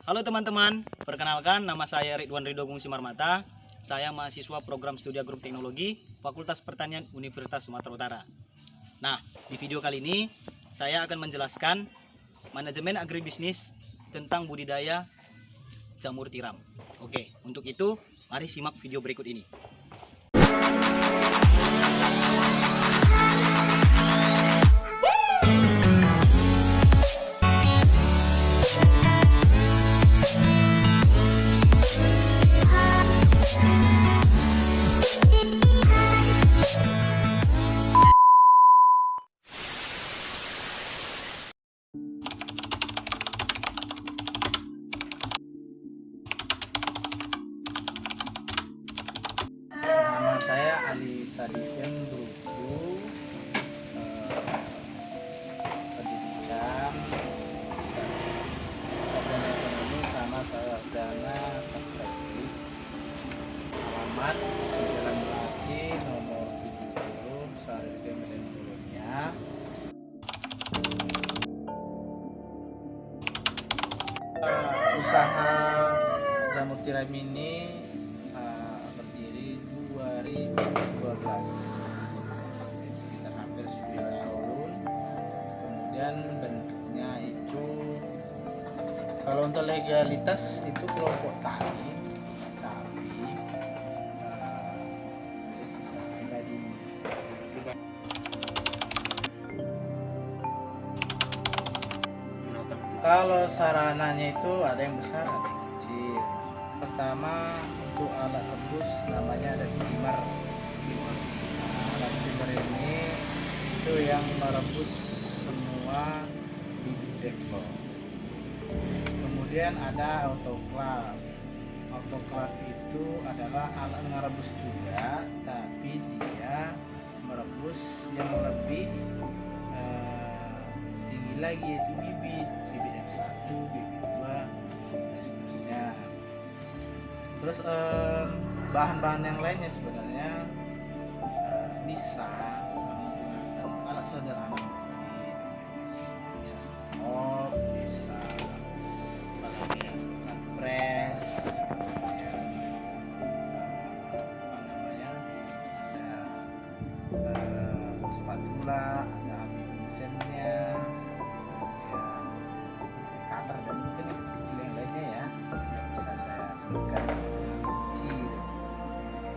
Halo teman-teman, perkenalkan nama saya Ridwan Ridho Gungsi Marmata. Saya mahasiswa program studi Agrok Teknologi Fakultas Pertanian Universitas Sumatera Utara. Nah, di video kali ini saya akan menjelaskan manajemen agribisnis tentang budidaya jamur tiram. Oke, untuk itu mari simak video berikut ini. Nama saya Ali Sadikin Brutu, pendidikan sarjana ekonomi sama sarjana sastra Inggris. Alamat di Jalan Melati nomor 70 Sarjana Medan Bolonia. Usaha jamur tiram ini berdiri 2012, sekitar hampir 10 tahun. Kemudian bentuknya itu, kalau untuk legalitas itu kelompok tani, tapi bisa pribadi. Kalau sarananya itu ada yang besar, ada yang kecil. Pertama, untuk alat rebus namanya ada steamer. Alat steamer ini itu yang merebus semua bibit backlog. Kemudian ada autoclave. Autoclave itu adalah alat merebus juga, tapi dia merebus yang lebih tinggi lagi, yaitu bibit F1, bibit 2, dan seterusnya. Terus bahan-bahan yang lainnya sebenarnya bisa menggunakan alat sederhana, bisa semprot, bisa alat press, kemudian ada spatula, ada api mesinnya, kemudian cutter, dan mungkin yang kecil-kecil yang lainnya ya, tidak bisa saya sebutkan kecil.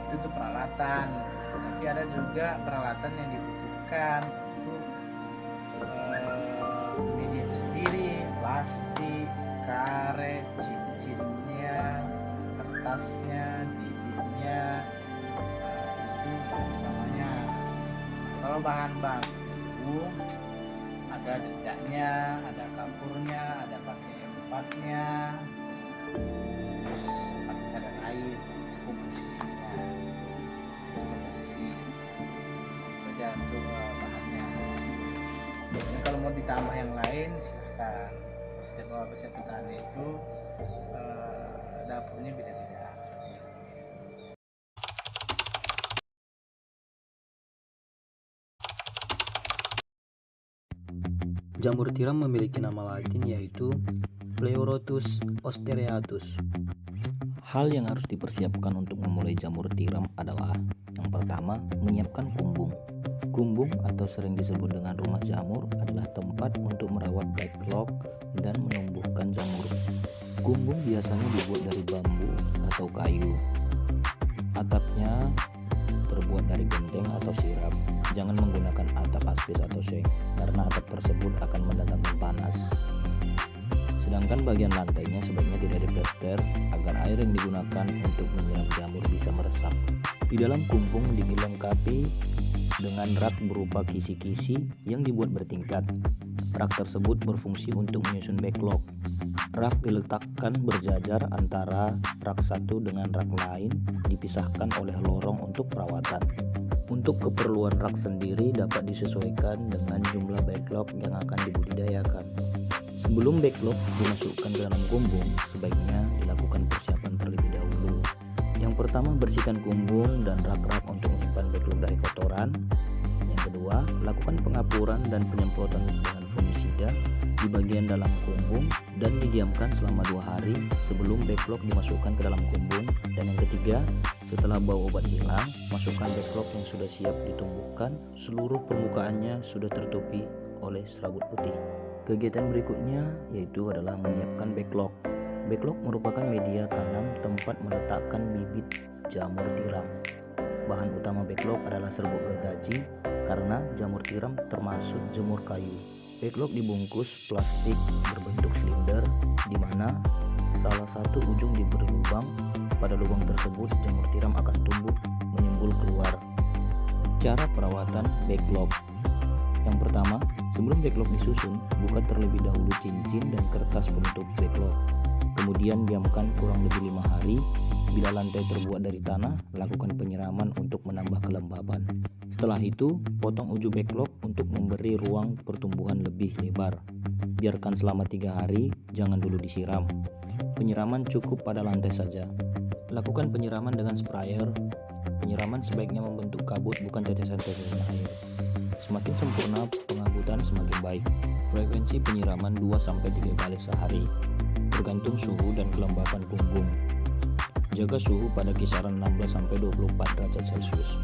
Itu untuk peralatan. Tapi ada juga peralatan yang dibutuhkan untuk media itu sendiri, plastik, karet, cincinnya, kertasnya, bibitnya, itu utamanya. Kalau bahan baku ada dedaknya, ada kapurnya, ada pakai empatnya, terus pakai kadar air, itu komposisinya, itu komposisi itu aja untuk bahannya. Dan kalau mau ditambah yang lain silahkan. Setiap peserta petani itu dapurnya beda-beda. Jamur tiram memiliki nama latin yaitu Pleurotus ostereatus. Hal yang harus dipersiapkan untuk memulai jamur tiram adalah yang pertama, menyiapkan kumbung. Kumbung atau sering disebut dengan rumah jamur adalah tempat untuk merawat backlog dan menumbuhkan jamur. Kumbung biasanya dibuat dari bambu atau kayu. Atapnya terbuat dari genteng atau sirap. Jangan menggunakan atap asbes atau seng karena atap tersebut akan mendatangkan panas. Sedangkan bagian lantainya sebaiknya tidak diplester agar air yang digunakan untuk menyiram jamur bisa meresap. Di dalam kumbung dilengkapi dengan rak berupa kisi-kisi yang dibuat bertingkat. Rak tersebut berfungsi untuk menyusun backlog. Rak diletakkan berjajar antara rak satu dengan rak lain, dipisahkan oleh lorong untuk perawatan. Untuk keperluan rak sendiri dapat disesuaikan dengan jumlah backlog yang akan dibudidayakan. Sebelum backlog dimasukkan ke dalam kumbung, sebaiknya dilakukan persiapan terlebih dahulu. Yang pertama, bersihkan kumbung dan rak-rak untuk menyimpan backlog dari kotoran. Yang kedua, lakukan pengapuran dan penyemprotan dengan fungisida di bagian dalam kumbung dan didiamkan selama 2 hari sebelum backlog dimasukkan ke dalam kumbung. Dan yang ketiga, setelah bau obat hilang, masukkan backlog yang sudah siap ditumbuhkan. Seluruh permukaannya sudah tertutupi oleh serabut putih. Kegiatan berikutnya yaitu adalah menyiapkan backlog. Backlog merupakan media tanam tempat meletakkan bibit jamur tiram. Bahan utama backlog adalah serbuk gergaji karena jamur tiram termasuk jamur kayu. Backlog dibungkus plastik berbentuk silinder di mana salah satu ujung diberi lubang. Pada lubang tersebut jamur tiram akan tumbuh menyembul keluar. Cara perawatan backlog. Yang pertama, sebelum backlog disusun, buka terlebih dahulu cincin dan kertas penutup backlog. Kemudian diamkan kurang lebih 5 hari. Bila lantai terbuat dari tanah, lakukan penyiraman untuk menambah kelembaban. Setelah itu, potong ujung backlog untuk memberi ruang pertumbuhan lebih lebar. Biarkan selama 3 hari, jangan dulu disiram. Penyiraman cukup pada lantai saja. Lakukan penyiraman dengan sprayer. Penyiraman sebaiknya membentuk kabut, bukan tetesan-tetesan air. Semakin sempurna pengabutan semakin baik. Frekuensi penyiraman 2-3 kali sehari, tergantung suhu dan kelembapan kumbung. Jaga suhu pada kisaran 16-24 derajat Celcius.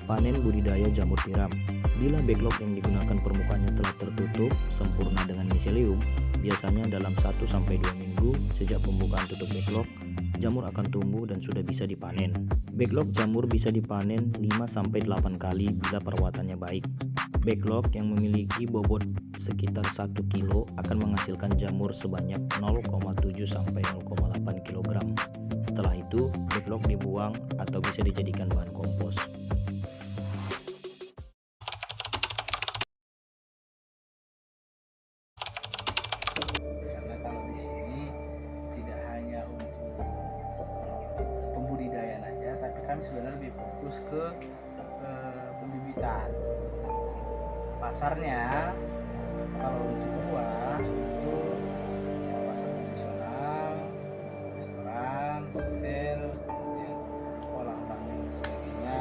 Panen budidaya jamur tiram. Bila backlog yang digunakan permukaannya telah tertutup sempurna dengan miselium, biasanya dalam 1-2 minggu sejak pembukaan tutup backlog, jamur akan tumbuh dan sudah bisa dipanen. Backlog jamur bisa dipanen 5-8 kali bila perawatannya baik. Backlog yang memiliki bobot sekitar 1 kilo akan menghasilkan jamur sebanyak 0,7-0,8 kg. Setelah itu, backlog dibuang atau bisa dijadikan bahan kompos. Karena kalau di sini tidak hanya untuk pembudidayaan aja, tapi kami sebenarnya lebih fokus ke pembibitan. Pasarnya kalau untuk buah itu pasar tradisional, restoran, hotel, kemudian orang-orang dan sebagainya.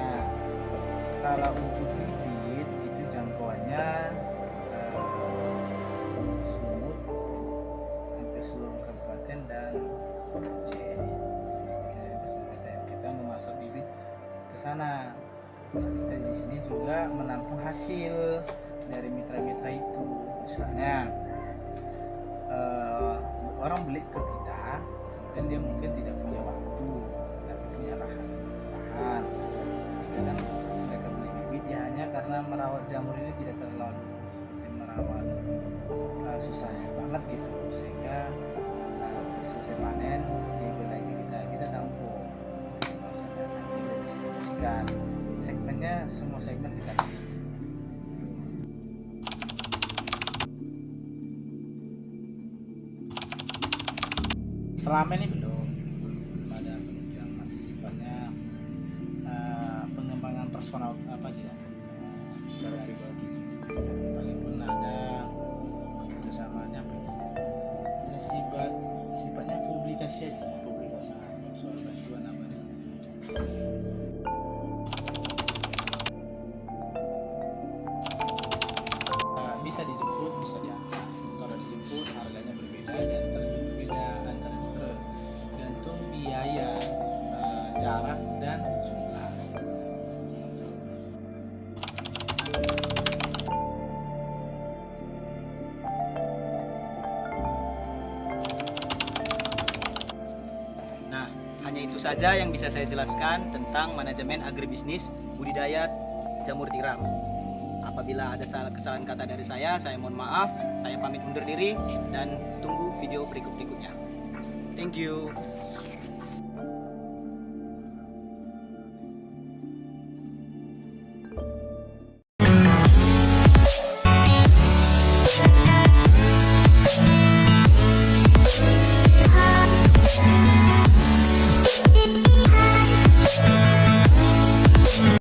Kalau untuk bibit itu jangkauannya Sumut, hampir seluruh kabupaten dan Aceh. Kita memasok bibit ke sana. Nah, kita di sini juga menampung hasil dari mitra-mitra itu. Misalnya orang beli ke kita, kemudian dia mungkin tidak punya waktu, tapi punya lahan, sehingga kan mereka beli bibit ya hanya karena merawat jamur ini tidak terlalu seperti merawat susahnya banget gitu, sehingga selesai panen itu lagi kita tampung, maksudnya nanti kita distribusikan. Segmennya semua segmen kita masuk. Selama ini belum ada yang masih sifatnya pengembangan personal apa gitu secara pribadi. Paling pun ada kerjasamanya sifatnya publikasi aja, publikasi soal bantuan apa nih. Bisa dijemput, bisa diantar. Kalau dijemput harganya berbeda dan terjun berbeda antara tergantung biaya, jarak dan jumlah. Nah, hanya itu saja yang bisa saya jelaskan tentang manajemen agribisnis budidaya jamur tiram. Apabila ada kesalahan kata dari saya mohon maaf. Saya pamit undur diri dan tunggu video berikutnya. Thank you.